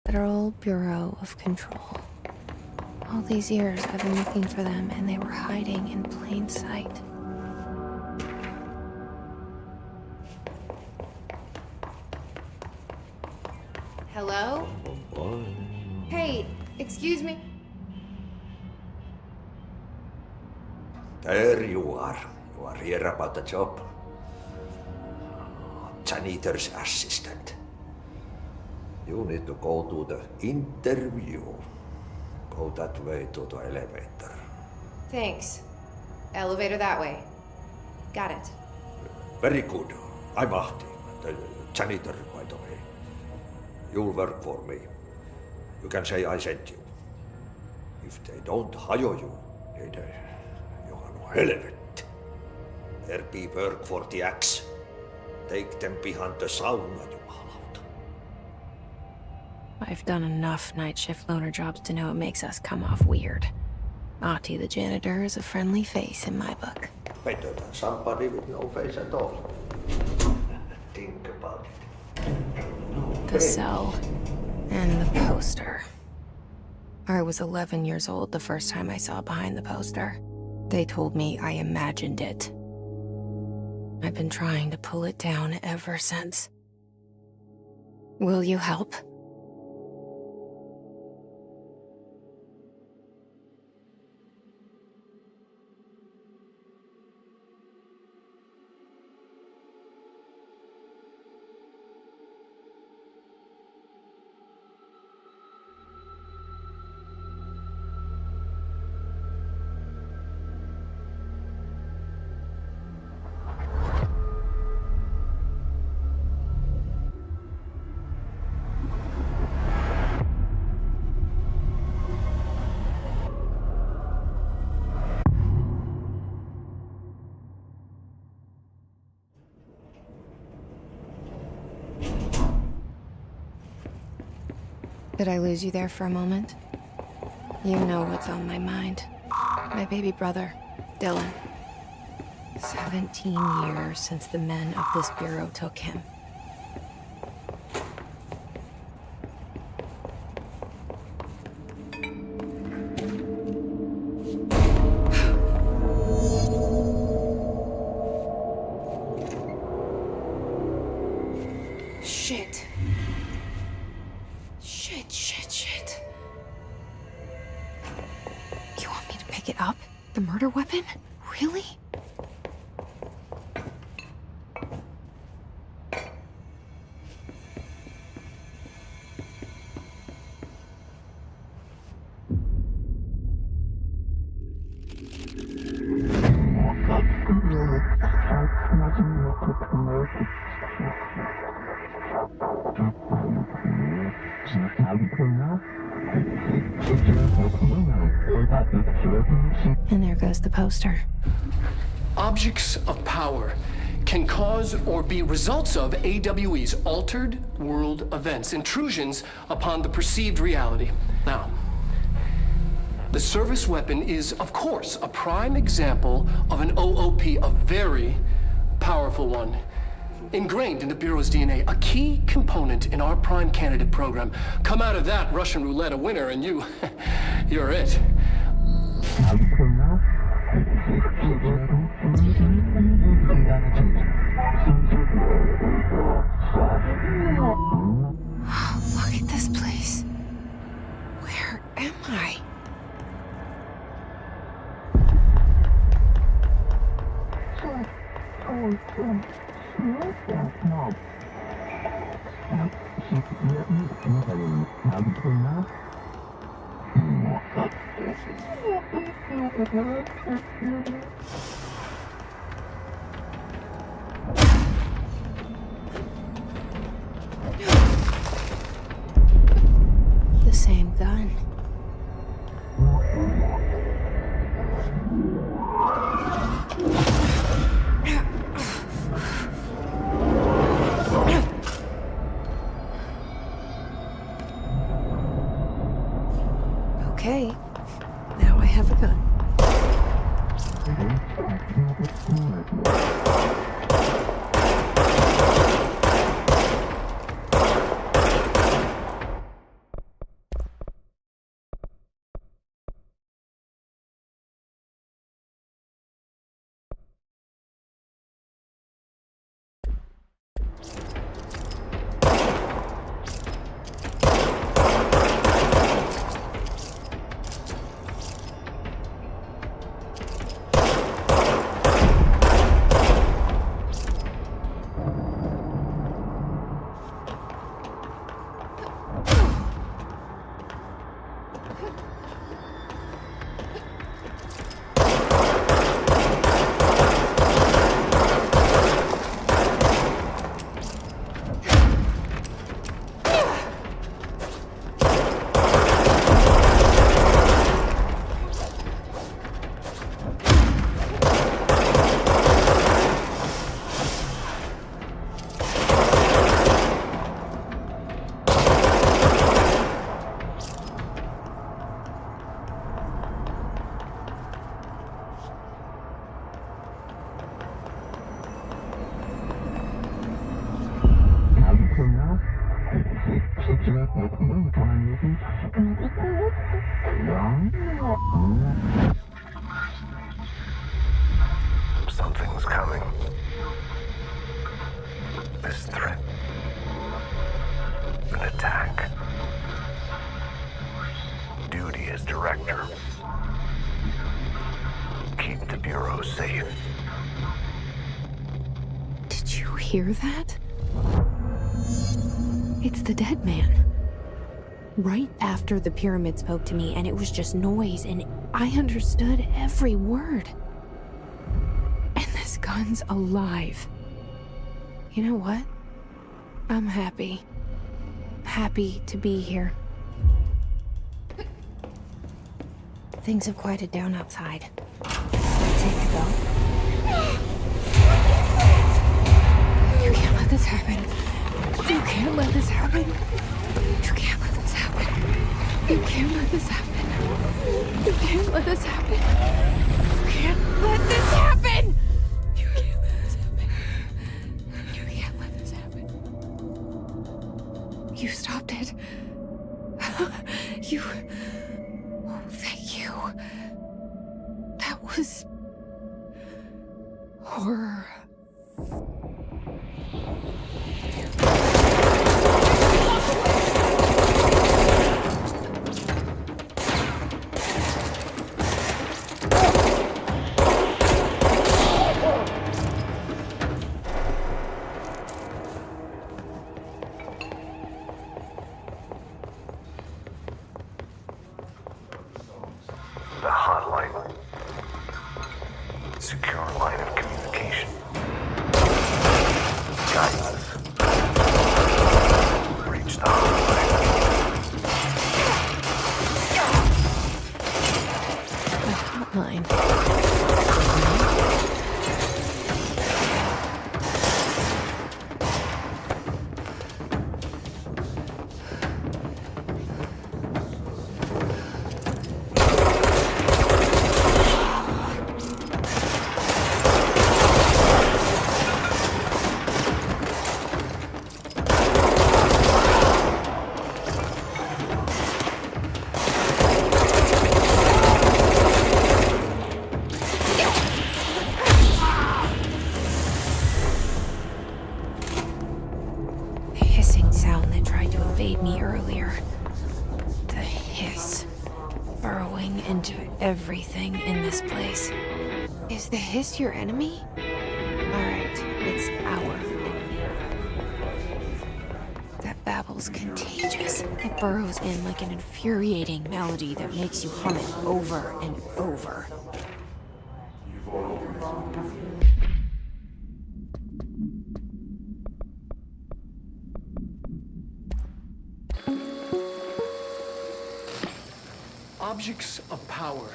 Federal Bureau of Control. All these years, I've been looking for them, and they were hiding in plain sight. Hello? Hey, excuse me. There you are. You are here about the job. Janitor's assistant. You need to go to the interview. Go that way to the elevator. Thanks. Elevator that way. Got it. Very good. I'm Ahti, the janitor, by the way. You'll work for me. You can say I sent you. If they don't hire you, niin johan on helvet. There be work for the axe. Take them behind the sauna, jumalauta. I've done enough night shift loner jobs to know it makes us come off weird. Ahti the janitor is a friendly face in my book. Better than somebody with no face at all. Think about it. The cell. And the poster. I was 11 years old the first time I saw behind the poster. They told me I imagined it. I've been trying to pull it down ever since. Will you help? Did I lose you there for a moment? You know what's on my mind. My baby brother, Dylan. 17 years since the men of this bureau took him. Shit. Shit. You want me to pick it up? The murder weapon? Really? And there goes the poster. Objects of power can cause or be results of AWE's altered world events, intrusions upon the perceived reality. Now, the service weapon is, of course, a prime example of an OOP, a very powerful one. Ingrained in the Bureau's DNA, a key component in our prime candidate program. Come out of that Russian roulette a winner and you're it. Look at this place. Where am I? The same gun. Okay, now I have a gun. hear that? It's the dead man. Right after the pyramid spoke to me, and it was just noise, and I understood every word. And this gun's alive. You know what? I'm happy. Happy to be here. Things have quieted down outside. Let's hit the go. You can't let this happen. You can't let this happen. You can't let this happen. You can't let this happen. You can't let this happen. You can't let this happen. You can't let this happen. You can't let this happen. You stopped it. You... Oh, thank you. That was... horror. The hotline. Secure line of communication. Guidance. Reach the hotline. The hotline. The hissing sound that tried to invade me earlier. The hiss. Burrowing into everything in this place. Is the hiss your enemy? Alright, it's our enemy. That babble's contagious. It burrows in like an infuriating melody that makes you hum it over and over. Objects of power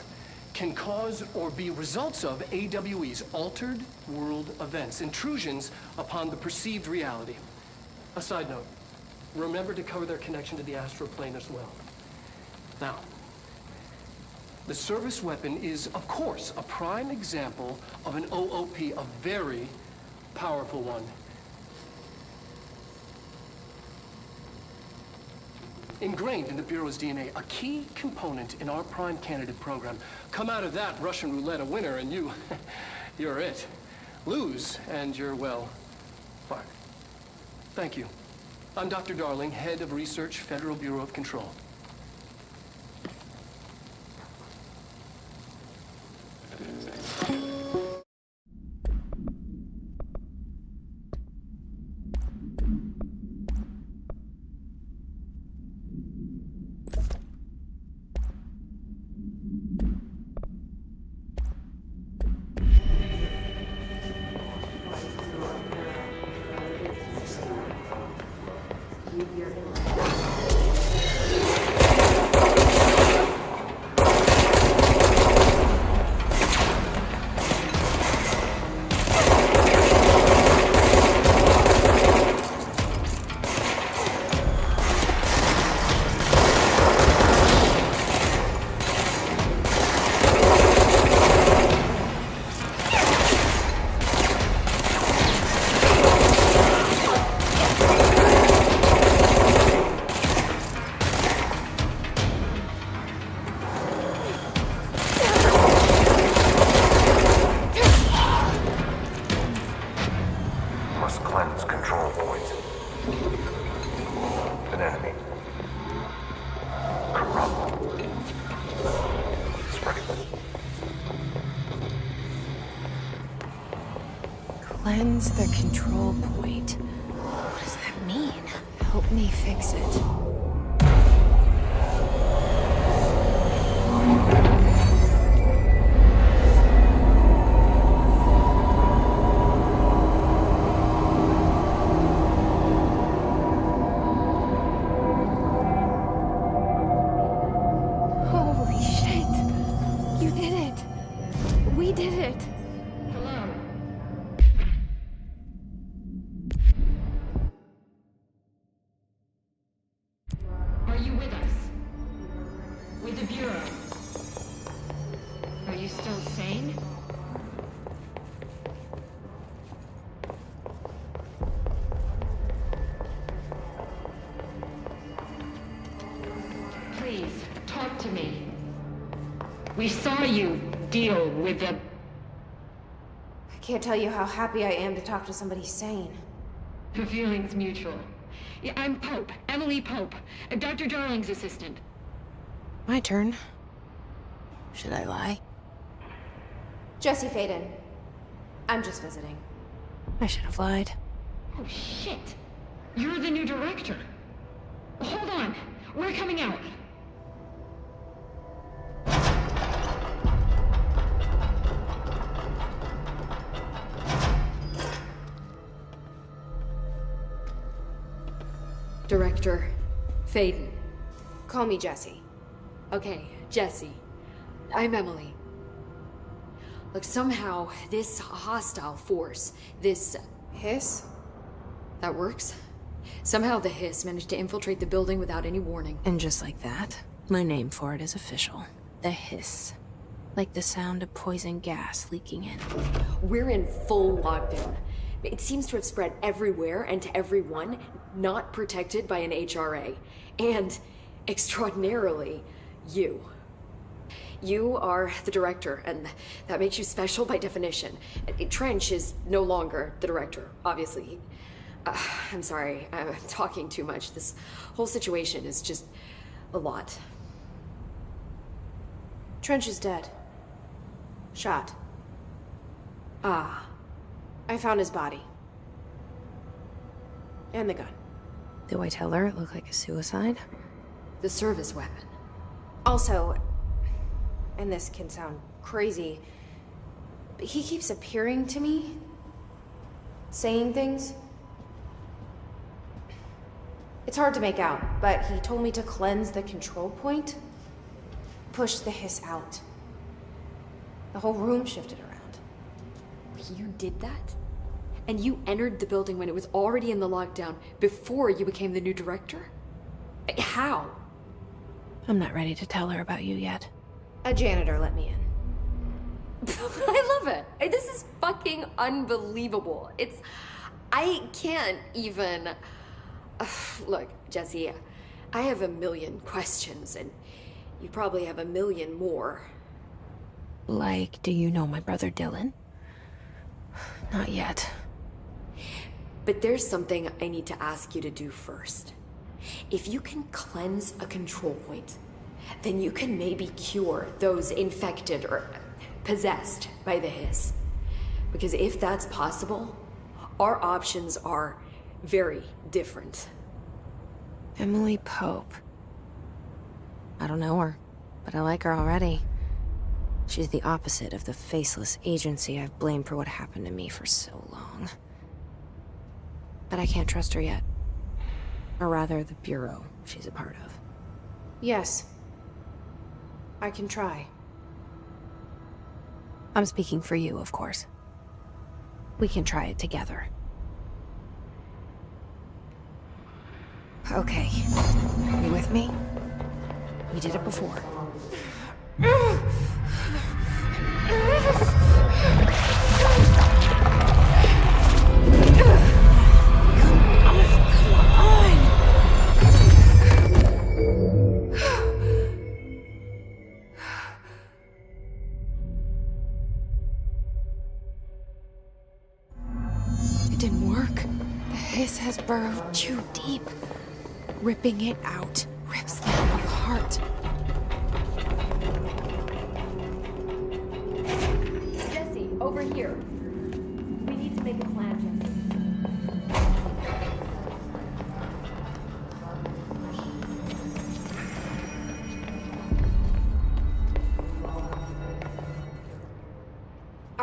can cause or be results of AWE's altered world events, intrusions upon the perceived reality. A side note, remember to cover their connection to the astral plane as well. Now, the service weapon is, of course, a prime example of an OOP, a very powerful one. Ingrained in the Bureau's DNA, a key component in our prime candidate program. Come out of that Russian roulette a winner and you're it. Lose and you're, well, fired. Thank you. I'm Dr. Darling, Head of Research, Federal Bureau of Control. Must cleanse control points. An enemy. Corrupt. Spreading. Cleanse the control point. help me fix it. Holy shit! You did it! We did it! Hello. Are you with us? With the Bureau? Are you still sane? Please, talk to me. We saw you deal with the... I can't tell you how happy I am to talk to somebody sane. The feeling's mutual. Yeah, I'm Pope, Emily Pope, Dr. Darling's assistant. My turn. Should I lie? Jesse Faden. I'm just visiting. I should have lied. Oh, shit. You're the new director. Hold on. We're coming out. Director Faden. Call me Jesse. Okay, Jesse. I'm Emily. Look, somehow this hostile force, this... Hiss? that works? Somehow the Hiss managed to infiltrate the building without any warning. And just like that, my name for it is official. The hiss. Like the sound of poison gas leaking in. We're in full lockdown. It seems to have spread everywhere and to everyone, not protected by an HRA. And, extraordinarily, you. You are the director, and that makes you special by definition. Trench is no longer the director, obviously. I'm sorry, I'm talking too much. This whole situation is just a lot. Trench is dead. Shot. Ah, I found his body. And the gun. Do I tell her it looked like a suicide? the service weapon. Also, and this can sound crazy, but he keeps appearing to me, saying things. It's hard to make out, but he told me to cleanse the control point, push the hiss out. The whole room shifted around. You did that? And you entered the building when it was already in the lockdown before you became the new director? How? I'm not ready to tell her about you yet. A janitor let me in. I love it. This is fucking unbelievable. I can't even... Look, Jesse, I have a million questions, and you probably have a million more. Like, do you know my brother Dylan? Not yet. But there's something I need to ask you to do first. If you can cleanse a control point, then you can maybe cure those infected or possessed by the hiss. Because if that's possible, our options are very different. Emily Pope. I don't know her, but I like her already. She's the opposite of the faceless agency I've blamed for what happened to me for so long. But I can't trust her yet. Or rather, the Bureau she's a part of. Yes. I can try. I'm speaking for you, of course. We can try it together. Okay. You with me? We did it before. It didn't work. The hiss has burrowed too deep. Ripping it out rips through my heart. Jesse, over here. We need to make a plan, Jesse.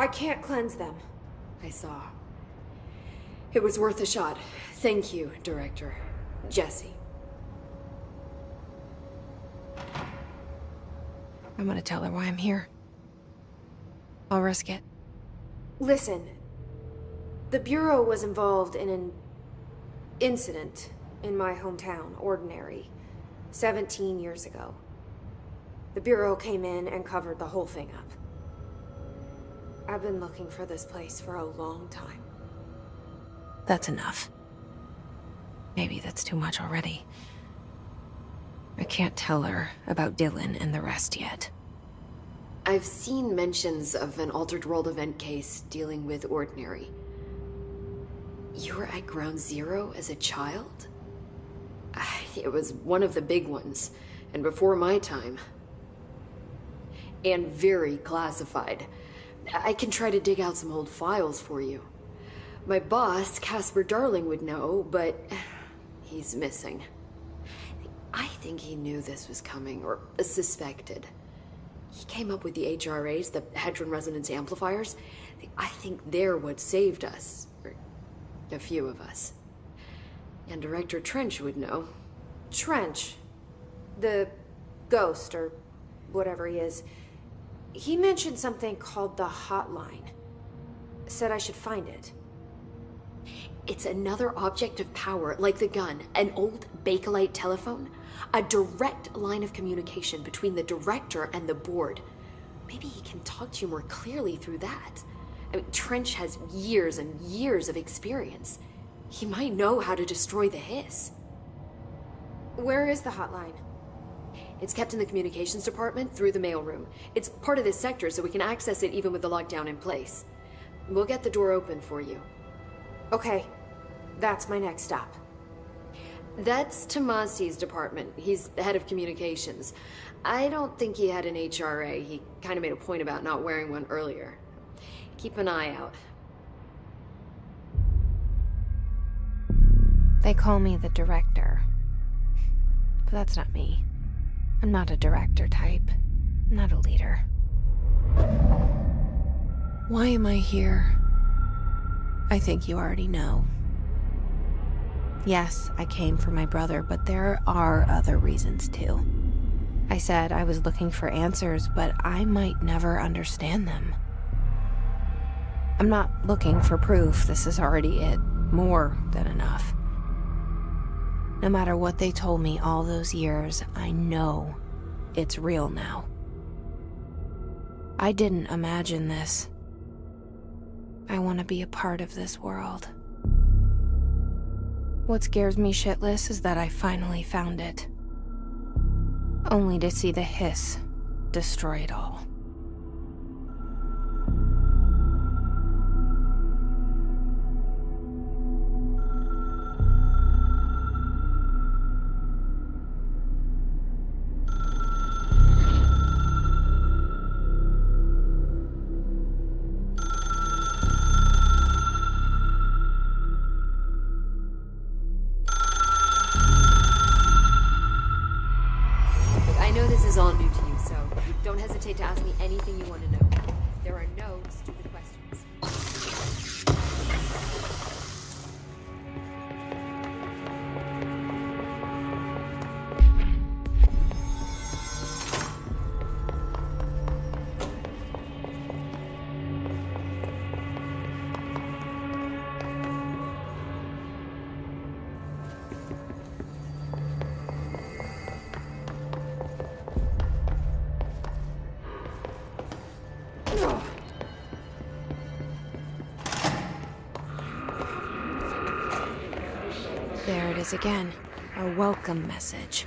I can't cleanse them. I saw. It was worth a shot. Thank you, Director. Jesse. I'm gonna tell her why I'm here. I'll risk it. Listen, the Bureau was involved in an incident in my hometown, Ordinary, 17 years ago. The Bureau came in and covered the whole thing up. I've been looking for this place for a long time. That's enough. Maybe that's too much already. I can't tell her about Dylan and the rest yet. I've seen mentions of an Altered World event case dealing with Ordinary. You were at Ground Zero as a child? It was one of the big ones, and before my time. And very classified. I can try to dig out some old files for you. My boss, Casper Darling, would know, but he's missing. I think he knew this was coming, or suspected. He came up with the HRAs, the Hadron Resonance Amplifiers. I think they're what saved us. Or a few of us. And Director Trench would know. Trench, the ghost, or whatever he is, he mentioned something called the Hotline. Said I should find it. It's another object of power, like the gun, an old Bakelite telephone. A direct line of communication between the director and the board. Maybe he can talk to you more clearly through that. I mean, Trench has years and years of experience. He might know how to destroy the Hiss. Where is the hotline? It's kept in the communications department through the mailroom. It's part of this sector, so we can access it even with the lockdown in place. We'll get the door open for you. Okay, that's my next stop. That's Tomasi's department. He's the head of communications. I don't think he had an HRA. He kind of made a point about not wearing one earlier. Keep an eye out. They call me the director. But that's not me. I'm not a director type. I'm not a leader. Why am I here? I think you already know. Yes, I came for my brother, but there are other reasons too. I said I was looking for answers, but I might never understand them. I'm not looking for proof. This is already it. More than enough. No matter what they told me all those years, I know it's real now. I didn't imagine this. I want to be a part of this world. What scares me shitless is that I finally found it. Only to see the Hiss destroy it all. Don't hesitate to ask me anything you want to know. There are no stupid questions. There it is again. A welcome message.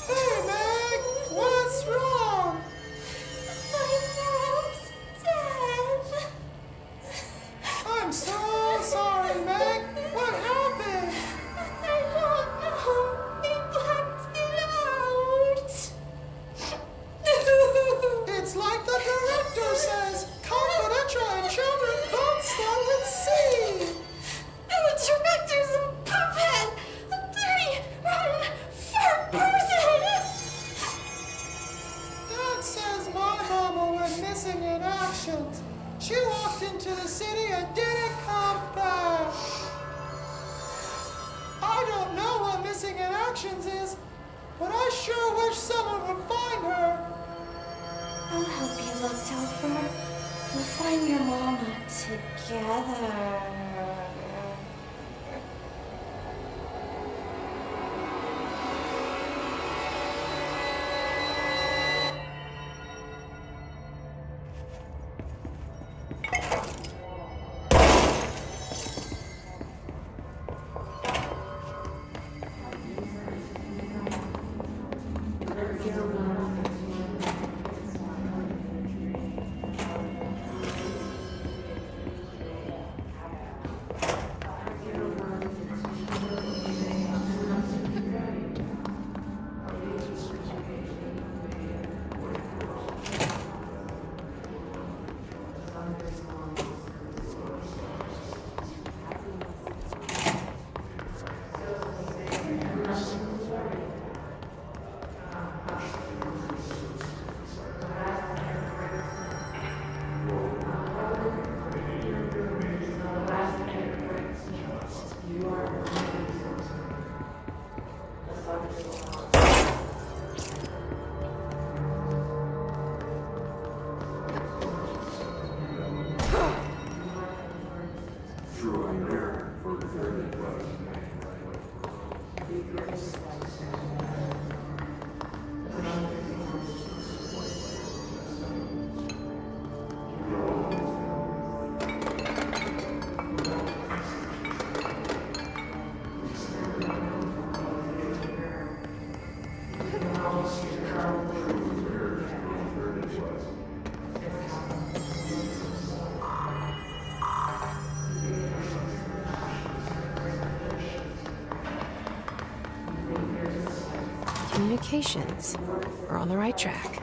Hey, Meg! What's wrong? My mom's dead. I'm so sorry, Meg. What happened? I don't know. They blacked it out. It's like the director says, confidential and children don't start with C. The director's a puppet. A dirty, rotten, fat person. Dad says my mama went missing in action. She walked into the city and didn't come back. I don't know what missing in actions is, but I sure wish someone would find her. I'll help you look, Telfer. We'll find your mama together. Communications. We're on the right track.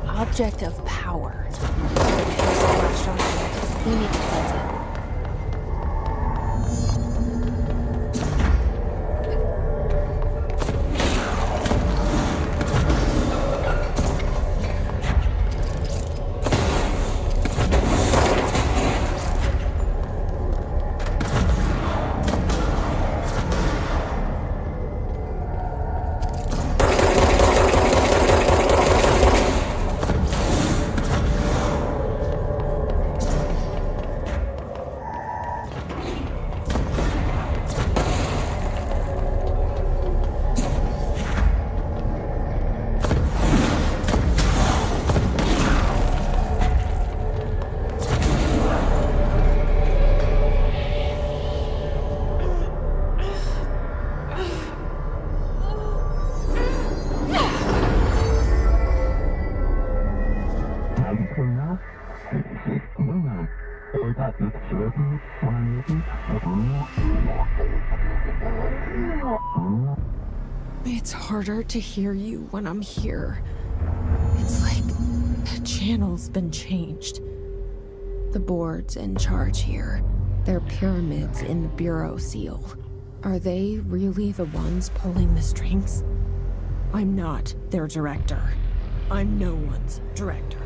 Object of power. We need to cleanse it. It's harder to hear you when I'm here. It's like the channel's been changed. The board's in charge here. They're pyramids in the Bureau seal. Are they really the ones pulling the strings? I'm not their director. I'm no one's director.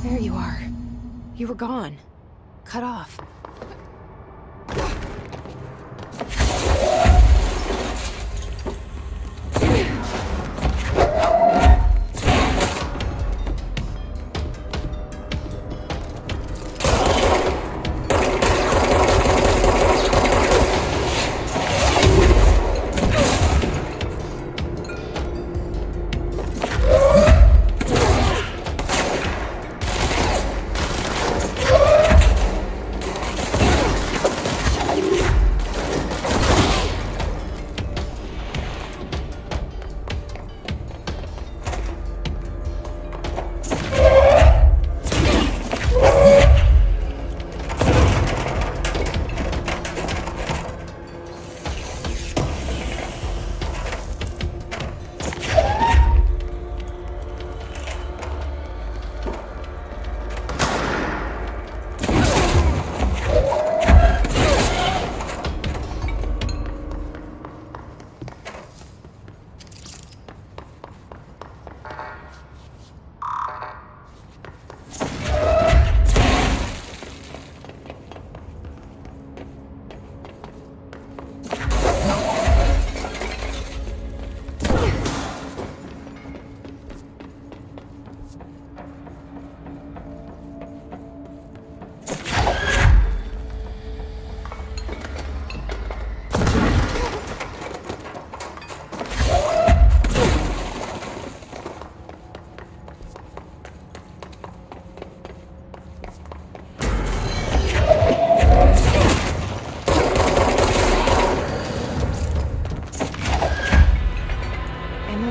There you are. You were gone. Cut off.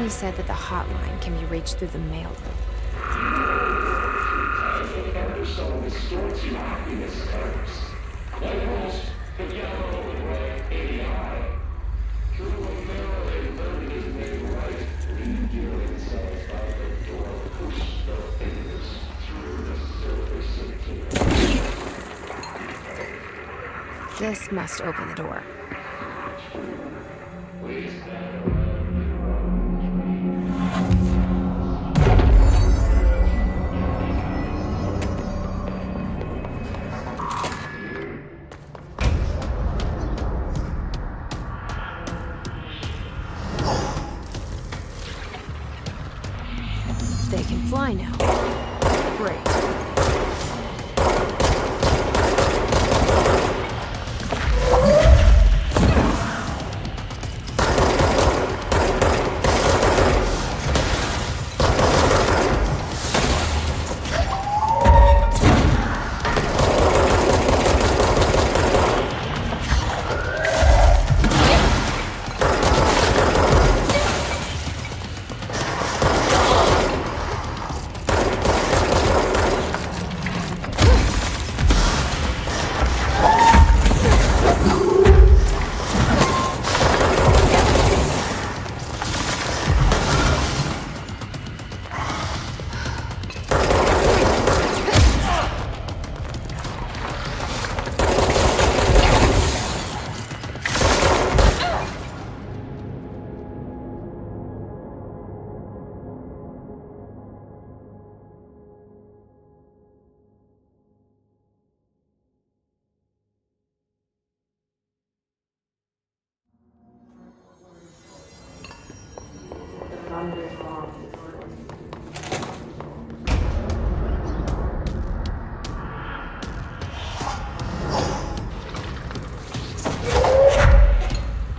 Said that the hotline can be reached through the mail room. This must open the door.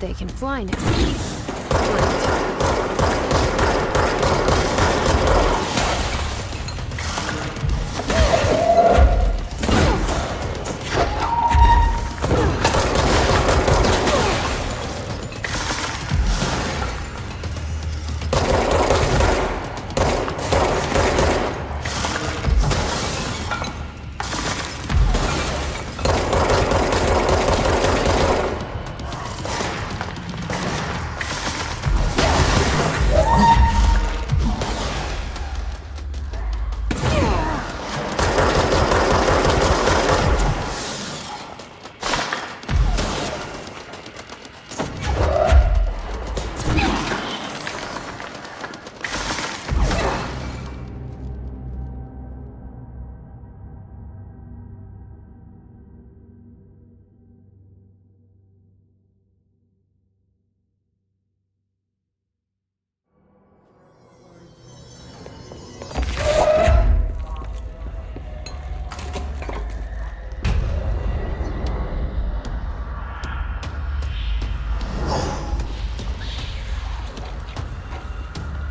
They can fly now. Great.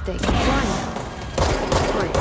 They can fly now. Great.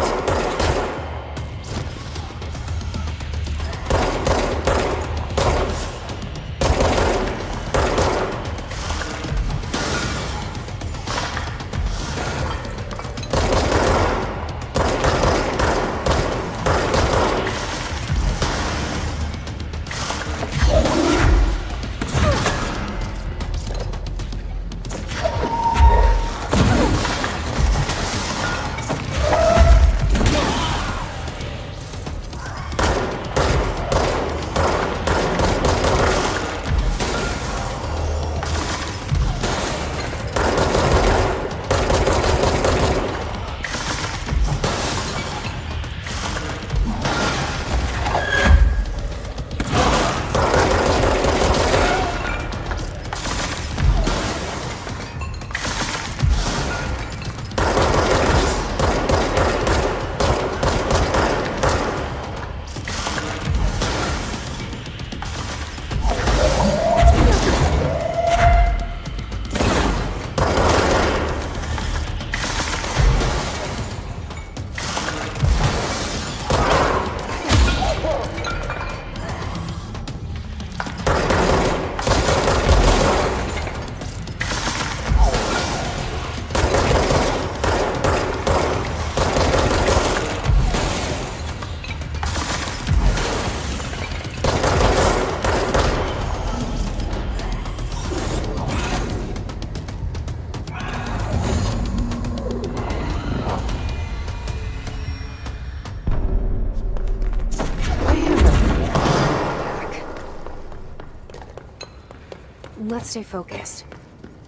Let's stay focused.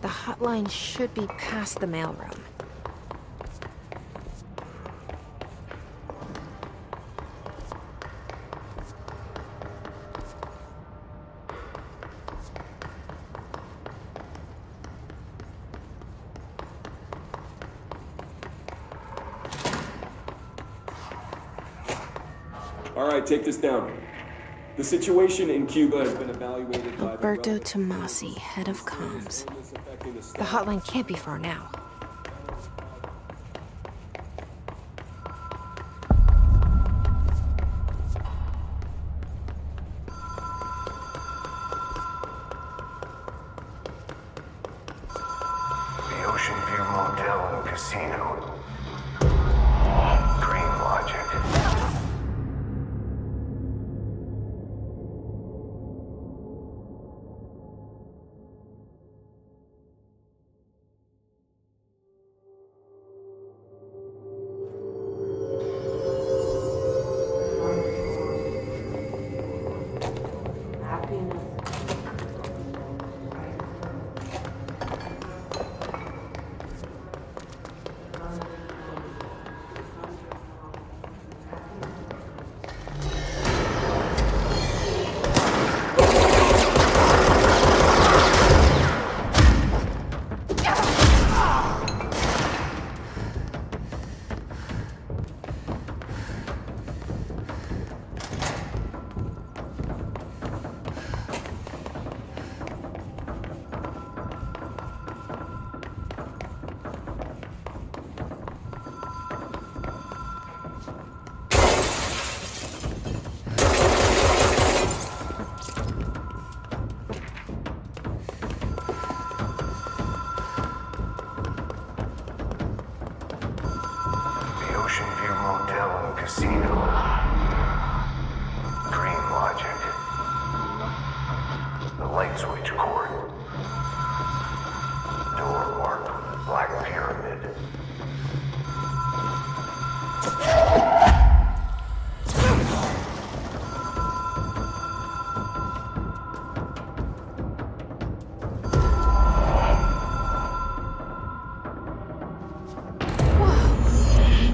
The hotline should be past the mailroom. All right, take this down. The situation in Cuba has been evaluated by Alberto Tomasi, head of comms. The hotline can't be far now. The Ocean View Motel and Casino. Dream Logic. light switch cord. Door marked Black Pyramid.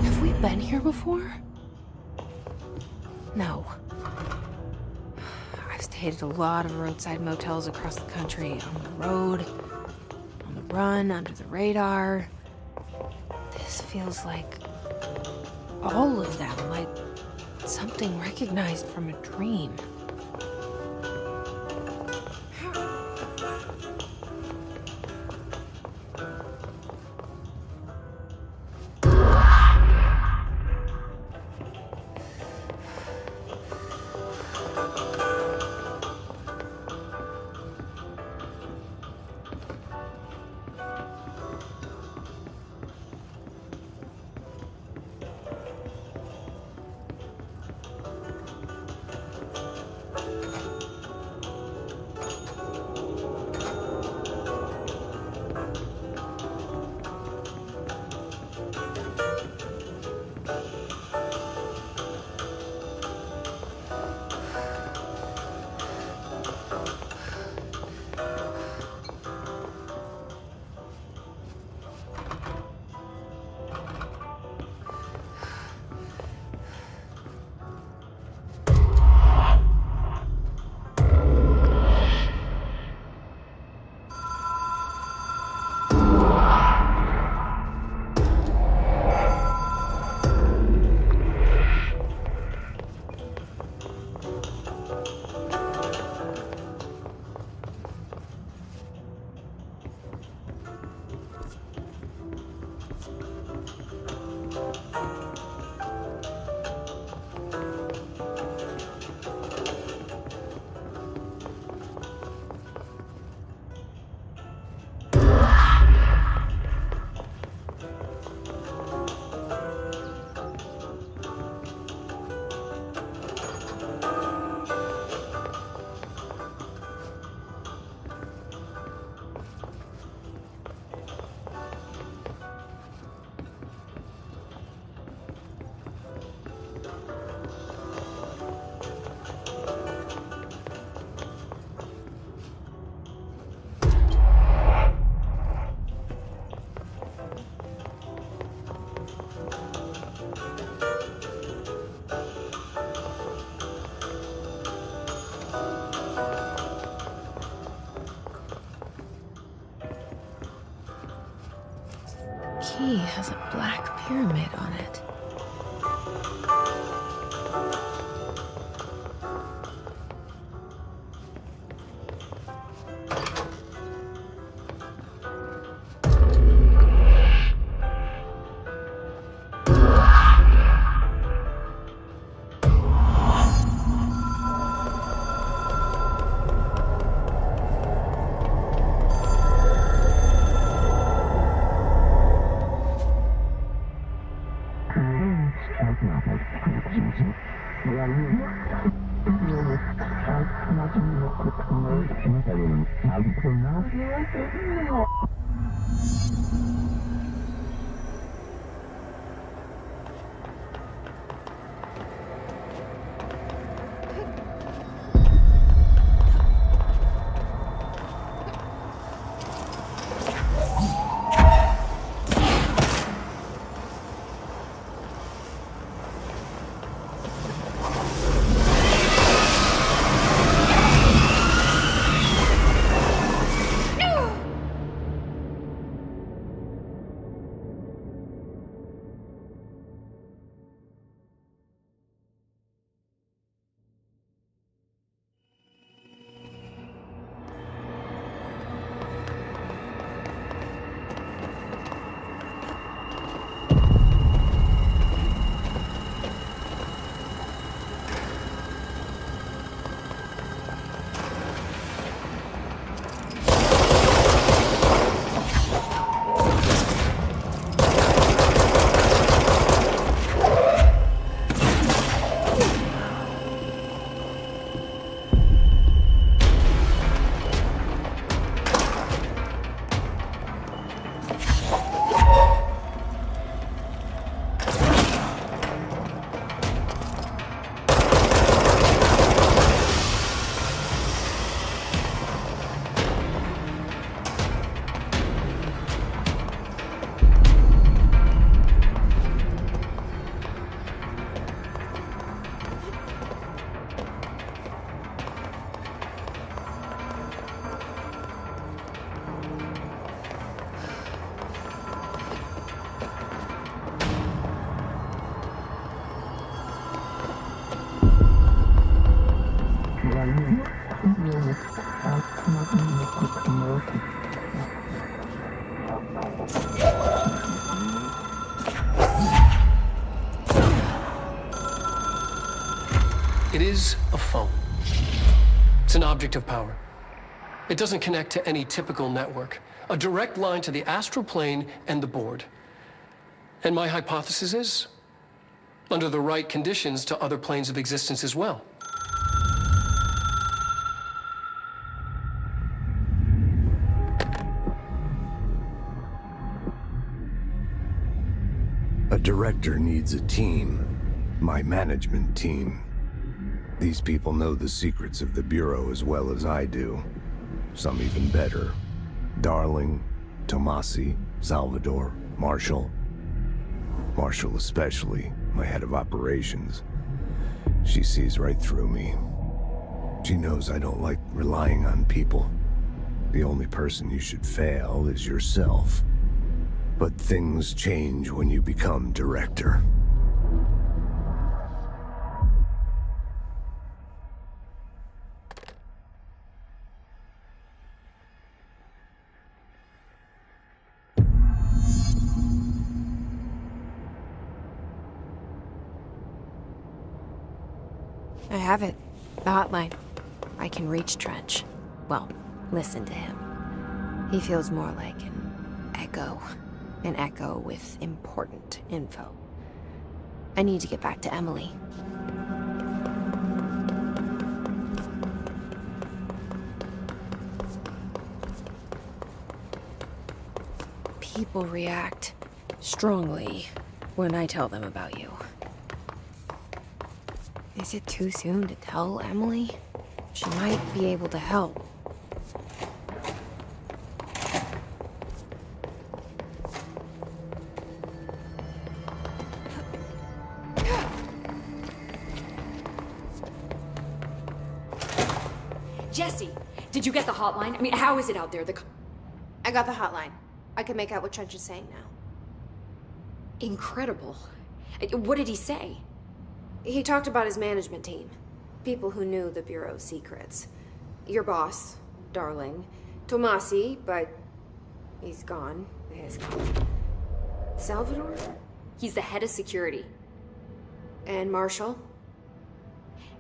Have we been here before? No. I've stayed at a lot of roadside motels across the country, on the road, on the run, under the radar. This feels like all of them, like something recognized from a dream. Key has a black pyramid on it. It's an object of power. It doesn't connect to any typical network. A direct line to the astral plane and the board. And my hypothesis is, under the right conditions, to other planes of existence as well. A director needs a team. My management team. These people know the secrets of the Bureau as well as I do. Some even better. Darling, Tomasi, Salvador, Marshall. Marshall especially, my head of operations. She sees right through me. She knows I don't like relying on people. The only person you should fail is yourself. But things change when you become director. I have it. The hotline. I can reach Trench. Well, listen to him. He feels more like an echo. An echo with important info. I need to get back to Emily. People react strongly when I tell them about you. Is it too soon to tell Emily? She might be able to help. Jesse, did you get the hotline? I mean, how is it out there? I got the hotline. I can make out what Trench is saying now. Incredible. What did he say? He talked about his management team. People who knew the Bureau's secrets. Your boss, Darling. Tomasi, but he's gone. He's gone. Salvador? He's the head of security. And Marshall?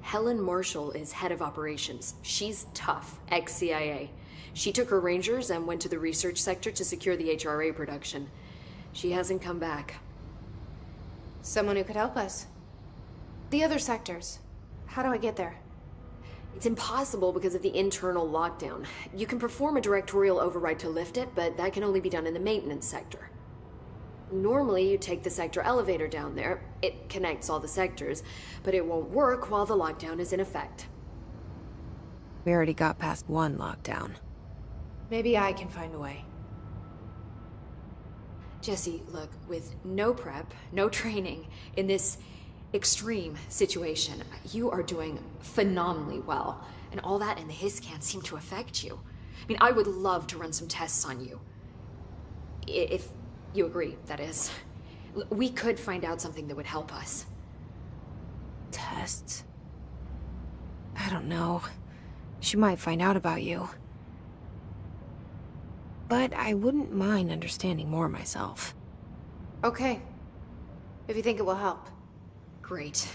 Helen Marshall is head of operations. She's tough, ex-CIA. She took her Rangers and went to the research sector to secure the HRA production. She hasn't come back. Someone who could help us. The other sectors. How do I get there? It's impossible because of the internal lockdown. You can perform a directorial override to lift it, but that can only be done in the maintenance sector. Normally, you take the sector elevator down there. It connects all the sectors, but it won't work while the lockdown is in effect. We already got past one lockdown. Maybe I can find a way. Jesse, look, with no prep, no training, in this extreme situation, you are doing phenomenally well. And all that and the hiss can't seem to affect you. I mean, I would love to run some tests on you. If you agree, that is. We could find out something that would help us. Tests? I don't know. She might find out about you. But I wouldn't mind understanding more myself. Okay. If you think it will help. Great.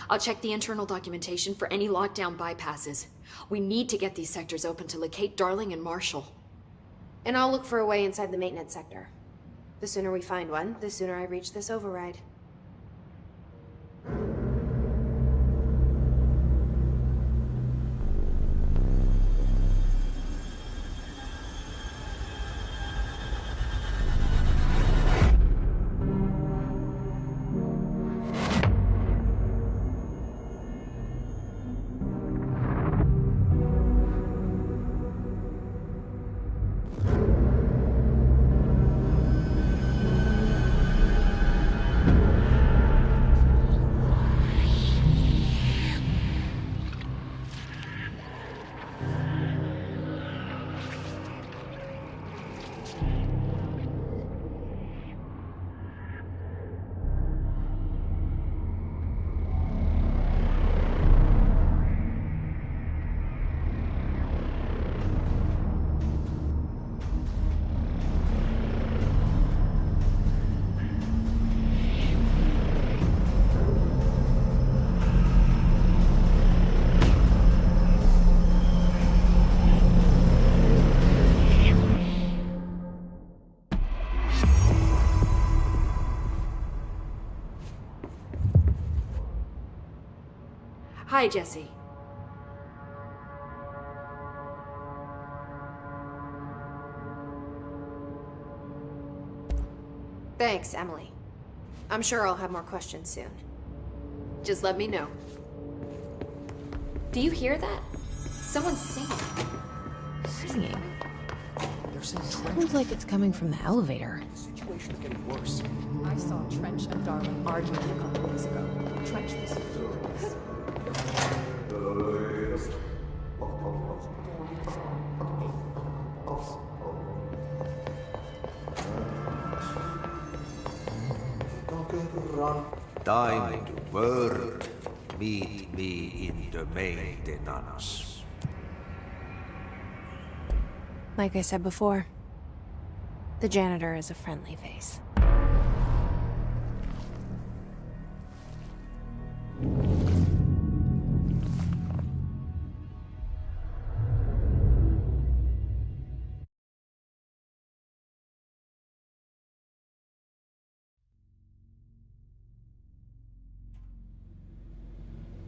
I'll check the internal documentation for any lockdown bypasses. We need to get these sectors open to locate Darling and Marshall. And I'll look for a way inside the maintenance sector. The sooner we find one, the sooner I reach this override. Hi, Jesse. Thanks, Emily. I'm sure I'll have more questions soon. Just let me know. Do you hear that? Someone's singing. Singing? Sounds like it's coming from the elevator. The situation's getting worse. I saw Trench and Darwin arguing a couple weeks ago. Trench was furious. Time to work. Meet me in the maintenance. Like I said before, the janitor is a friendly face.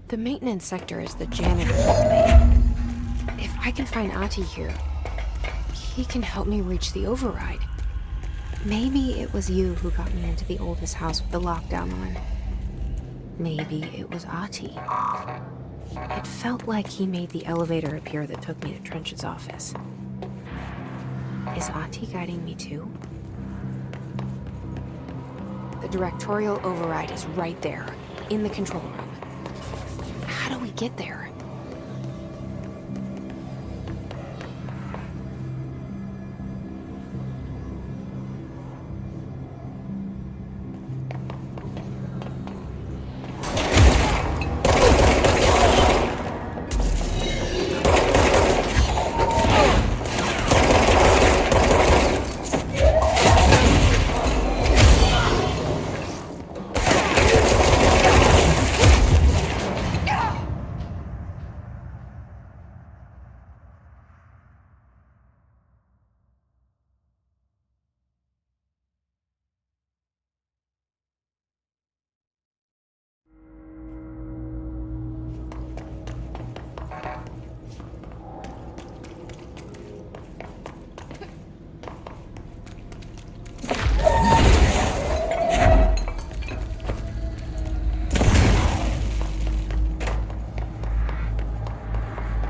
The maintenance sector is the janitor's domain. If I can find Ahti here, he can help me reach the override. Maybe it was you who got me into the oldest house with the lockdown on. Maybe it was Ahti. It felt like he made the elevator appear that took me to Trench's office. Is Ahti guiding me too? The directorial override is right there, in the control room. How do we get there?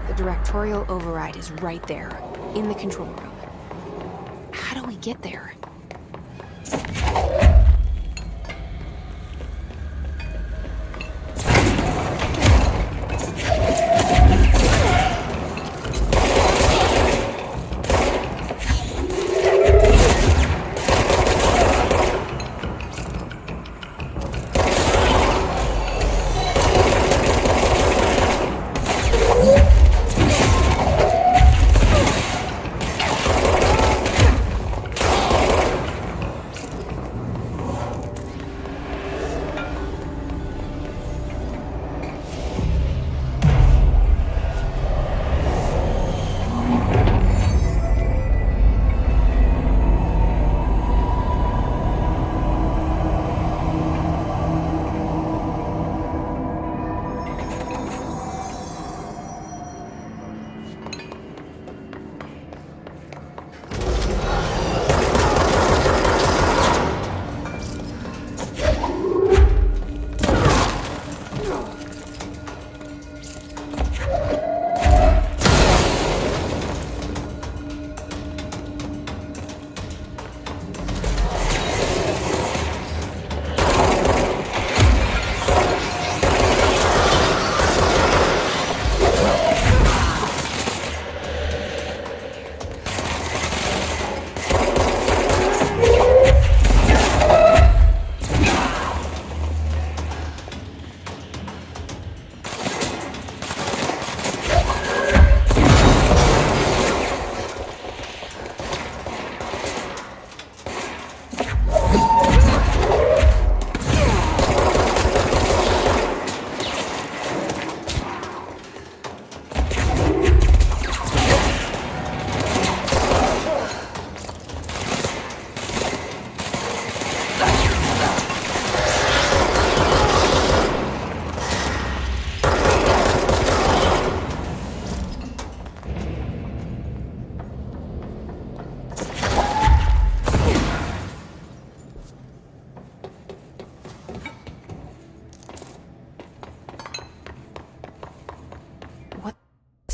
The directorial override is right there, in the control room. How do we get there?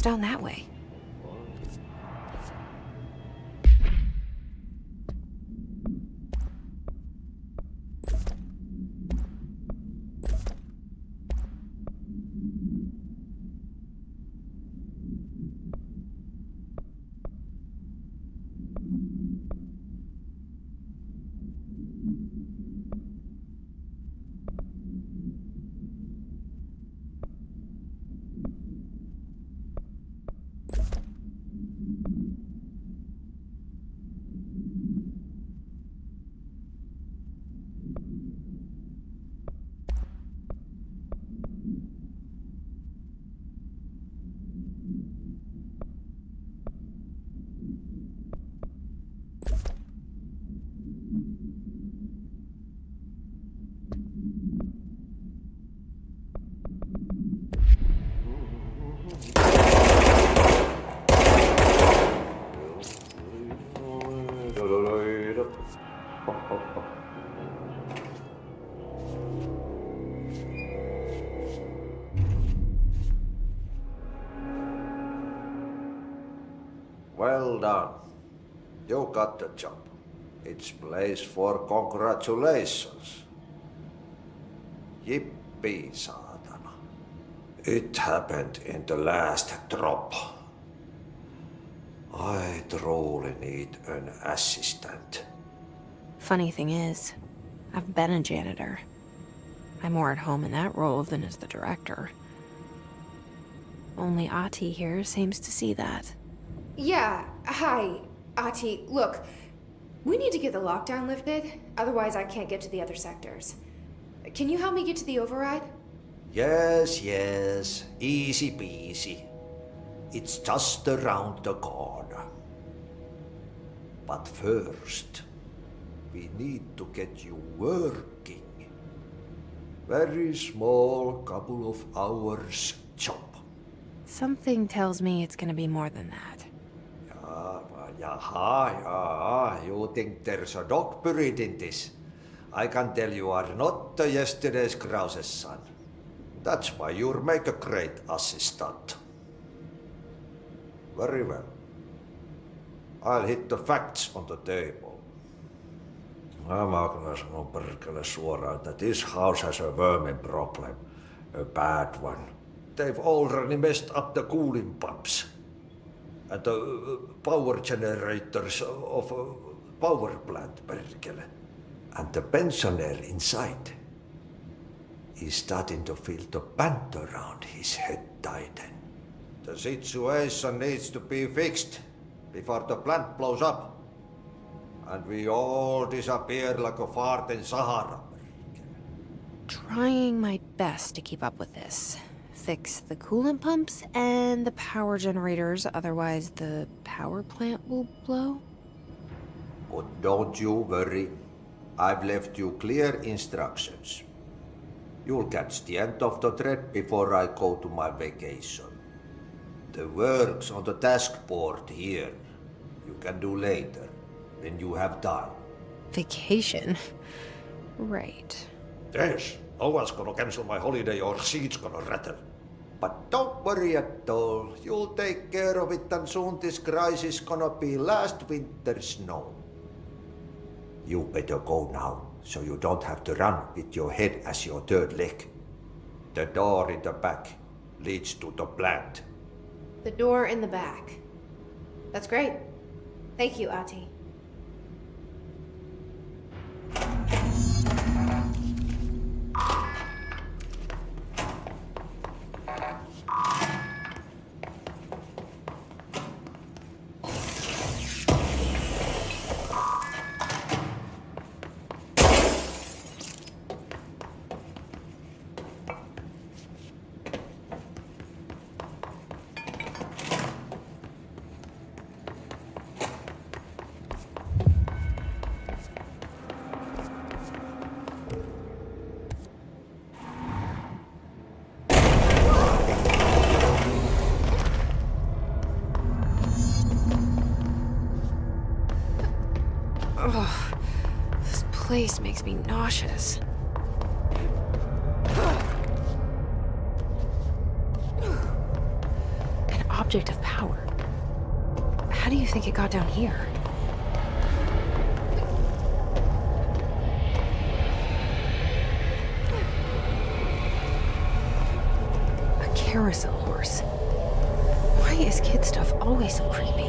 It's down that way. Well done. You got the job. It's place for congratulations. Yippee, saatana. It happened in the last drop. I truly need an assistant. Funny thing is, I've been a janitor. I'm more at home in that role than as the director. Only Ahti here seems to see that. Yeah, hi, Ahti. Look, we need to get the lockdown lifted, otherwise I can't get to the other sectors. Can you help me get to the override? Yes, easy peasy. It's just around the corner. But first, we need to get you working. Very small, couple of hours job. Something tells me it's gonna be more than that. You think there's a dog buried in this? I can tell you are not yesterday's Krause's son. That's why you'll make a great assistant. Very well. I'll hit the facts on the table. I'm gonna sanon perkele suoraan, that this house has a vermin problem. A bad one. They've already messed up the cooling pumps. And the power generators of a power plant, perkele. And the pensioner inside is starting to feel the band around his head tighten. The situation needs to be fixed before the plant blows up. And we all disappear like a fart in Sahara. Trying my best to keep up with this. Fix the coolant pumps and the power generators, otherwise the power plant will blow. But don't you worry. I've left you clear instructions. You'll catch the end of the thread before I go to my vacation. The work's on the task board here. You can do later, when you have time. Vacation? Right. Yes, no one's gonna cancel my holiday or seat's gonna rattle. But don't worry at all. You'll take care of it and soon this crisis gonna be last winter's snow. You better go now, so you don't have to run with your head as your third leg. The door in the back leads to the plant. The door in the back. That's great. Thank you, Ahti. Ugh, this place makes me nauseous. And object of power. How do you think it got down here? A carousel horse. Why is kid stuff always so creepy?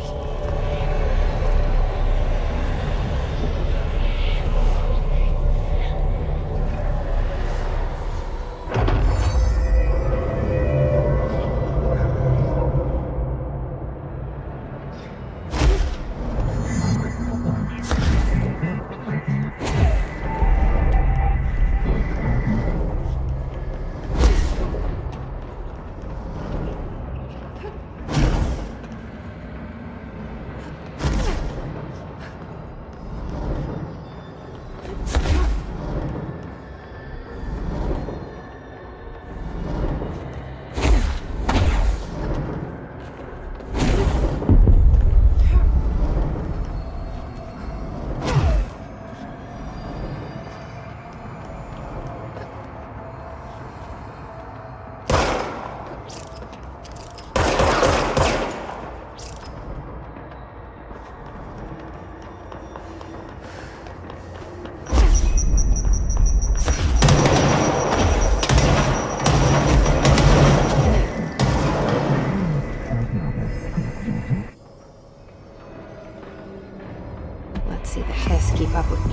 Let's see the Hiss keep up with